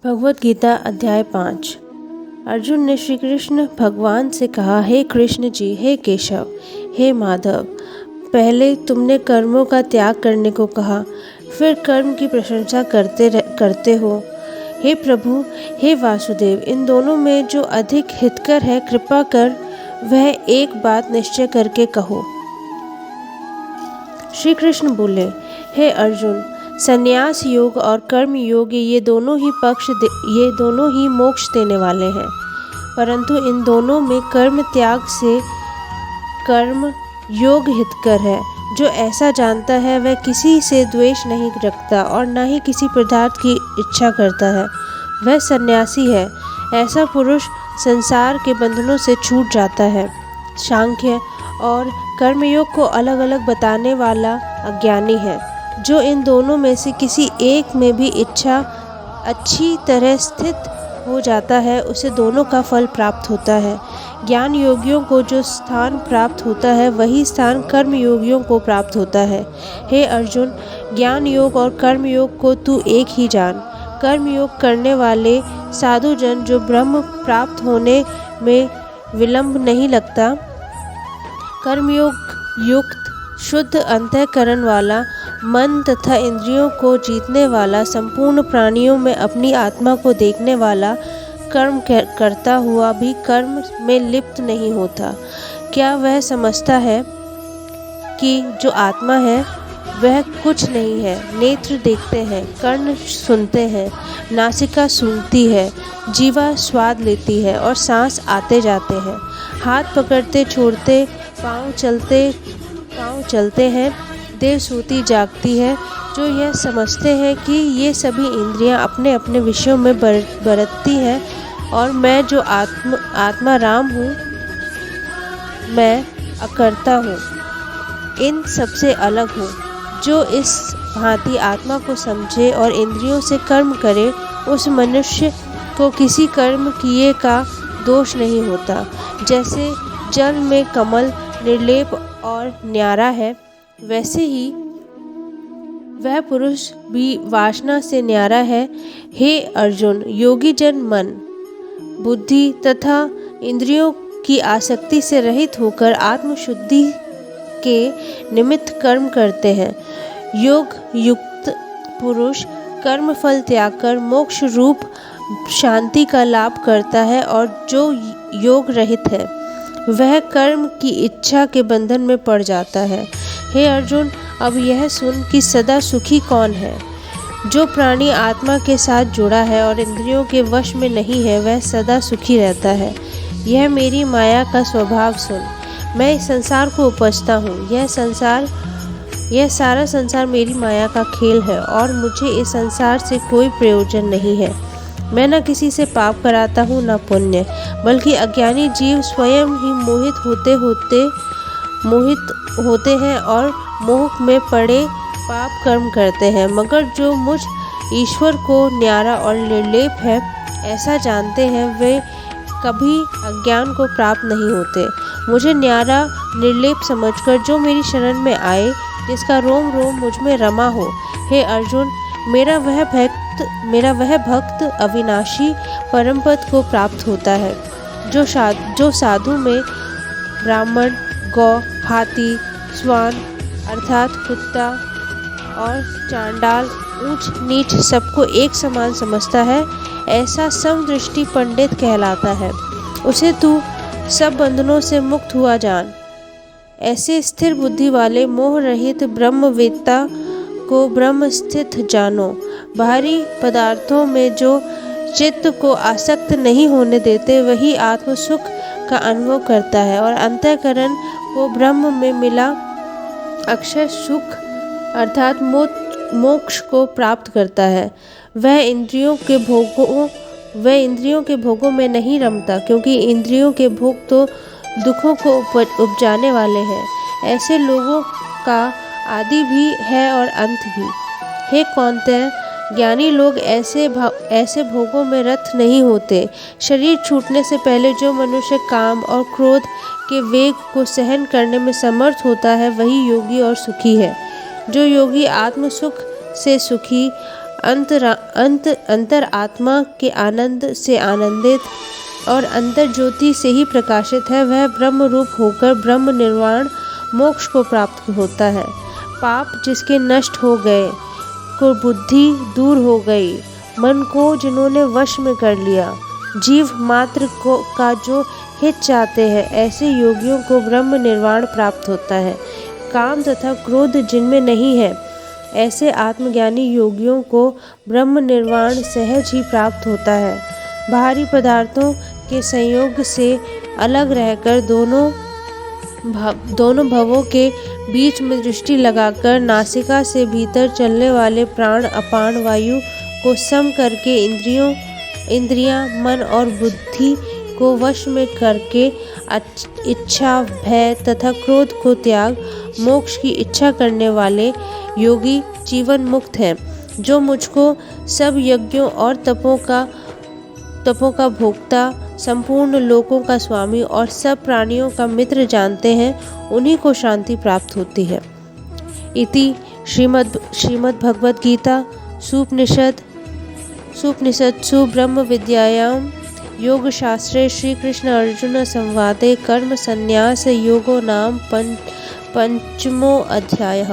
भगवद गीता अध्याय 5। अर्जुन ने श्री कृष्ण भगवान से कहा, हे कृष्ण जी, हे केशव, हे माधव, पहले तुमने कर्मों का त्याग करने को कहा, फिर कर्म की प्रशंसा करते हो। हे प्रभु, हे वासुदेव, इन दोनों में जो अधिक हितकर है, कृपा कर वह एक बात निश्चय करके कहो। श्री कृष्ण बोले, हे अर्जुन, संन्यास योग और कर्म योग ये दोनों ही मोक्ष देने वाले हैं, परंतु इन दोनों में कर्म त्याग से कर्म योग हितकर है। जो ऐसा जानता है वह किसी से द्वेष नहीं रखता और न ही किसी पदार्थ की इच्छा करता है, वह सन्यासी है। ऐसा पुरुष संसार के बंधनों से छूट जाता है। सांख्य और कर्मयोग को अलग अलग बताने वाला अज्ञानी है। जो इन दोनों में से किसी एक में भी इच्छा अच्छी तरह स्थित हो जाता है, उसे दोनों का फल प्राप्त होता है। ज्ञान योगियों को जो स्थान प्राप्त होता है, वही स्थान कर्म योगियों को प्राप्त होता है। हे अर्जुन, ज्ञान योग और कर्म योग को तू एक ही जान। कर्म योग करने वाले साधु जन जो ब्रह्म प्राप्त होने में विलंब नहीं लगता, कर्मयोग युक्त शुद्ध अंतःकरण वाला, मन तथा इंद्रियों को जीतने वाला, संपूर्ण प्राणियों में अपनी आत्मा को देखने वाला, कर्म करता हुआ भी कर्म में लिप्त नहीं होता। क्या वह समझता है कि जो आत्मा है वह कुछ नहीं है? नेत्र देखते हैं, कर्ण सुनते हैं, नासिका सूंघती है, जीवा स्वाद लेती है और सांस आते जाते हैं, हाथ पकड़ते छोड़ते, पाँव चलते हैं, देह सोती जागती है। जो यह समझते हैं कि ये सभी इंद्रियां अपने अपने विषयों में बरतती हैं और मैं जो आत्मा राम हूँ, मैं अकर्ता हूँ, इन सबसे अलग हूँ। जो इस भांति आत्मा को समझे और इंद्रियों से कर्म करे, उस मनुष्य को किसी कर्म किए का दोष नहीं होता। जैसे जल में कमल निर्लेप और न्यारा है, वैसे ही वह पुरुष भी वासना से न्यारा है। हे अर्जुन, योगी जन मन, बुद्धि तथा इंद्रियों की आसक्ति से रहित होकर आत्मशुद्धि के निमित्त कर्म करते हैं। योग युक्त पुरुष कर्म फल त्याग कर मोक्ष रूप शांति का लाभ करता है, और जो योग रहित है वह कर्म की इच्छा के बंधन में पड़ जाता है। हे अर्जुन, अब यह सुन कि सदा सुखी कौन है। जो प्राणी आत्मा के साथ जुड़ा है और इंद्रियों के वश में नहीं है, वह सदा सुखी रहता है। यह मेरी माया का स्वभाव सुन। मैं इस संसार को उपजता हूँ। यह सारा संसार मेरी माया का खेल है और मुझे इस संसार से कोई प्रयोजन नहीं है। मैं न किसी से पाप कराता हूँ न पुण्य, बल्कि अज्ञानी जीव स्वयं ही मोहित होते हैं और मोह में पड़े पाप कर्म करते हैं। मगर जो मुझ ईश्वर को न्यारा और निर्लेप है ऐसा जानते हैं, वे कभी अज्ञान को प्राप्त नहीं होते। मुझे न्यारा निर्लेप समझकर जो मेरी शरण में आए, जिसका रोम रोम मुझ में रमा हो, हे अर्जुन, मेरा वह भक्त अविनाशी परम पद को प्राप्त होता है। जो साधु में ब्राह्मण, गौ, हाथी, स्वान अर्थात कुत्ता और चांडाल, ऊंच नीच सबको एक समान समझता है, ऐसा समदृष्टि पंडित कहलाता है। उसे तू सब बंधनों से मुक्त हुआ जान। ऐसे स्थिर बुद्धि वाले मोह रहित ब्रह्मवेत्ता को ब्रह्म स्थित जानो। बाहरी पदार्थों में जो चित्त को आसक्त नहीं होने देते, वही आत्म सुख का अनुभव करता है और अंतःकरण को ब्रह्म में मिला अक्षय सुख अर्थात मोक्ष को प्राप्त करता है। वह इंद्रियों के भोगों में नहीं रमता, क्योंकि इंद्रियों के भोग तो दुखों को उपजाने वाले हैं। ऐसे लोगों का आदि भी है और अंत भी। हे कौन्तेय, ज्ञानी लोग ऐसे भोगों में रत नहीं होते। शरीर छूटने से पहले जो मनुष्य काम और क्रोध के वेग को सहन करने में समर्थ होता है, वही योगी और सुखी है। जो योगी आत्म सुख से सुखी, अंतर आत्मा के आनंद से आनंदित और अंतर ज्योति से ही प्रकाशित है, वह ब्रह्म रूप होकर ब्रह्म निर्वाण मोक्ष को प्राप्त होता है। पाप जिसके नष्ट हो गए, कुबुद्धि दूर हो गई, मन को जिन्होंने वश में कर लिया, जीव मात्र को का जो हित चाहते हैं, ऐसे योगियों को ब्रह्म निर्वाण प्राप्त होता है। काम तथा क्रोध जिनमें नहीं है, ऐसे आत्मज्ञानी योगियों को ब्रह्म निर्वाण सहज ही प्राप्त होता है। बाहरी पदार्थों के संयोग से अलग रहकर दोनों भवों के बीच में दृष्टि लगाकर नासिका से भीतर चलने वाले प्राण अपान वायु को सम करके इंद्रियां, मन और बुद्धि को वश में करके इच्छा, भय तथा क्रोध को त्याग मोक्ष की इच्छा करने वाले योगी जीवन मुक्त हैं। जो मुझको सब यज्ञों और तपों का भोक्ता, संपूर्ण लोकों का स्वामी और सब प्राणियों का मित्र जानते हैं, उन्हीं को शांति प्राप्त होती है। इति श्रीमद् भगवद गीता सुपनिषत्सु ब्रह्म विद्यायां योग शास्त्रे श्री कृष्ण अर्जुन संवादे कर्म संन्यास योगो नाम पंचमो अध्यायः।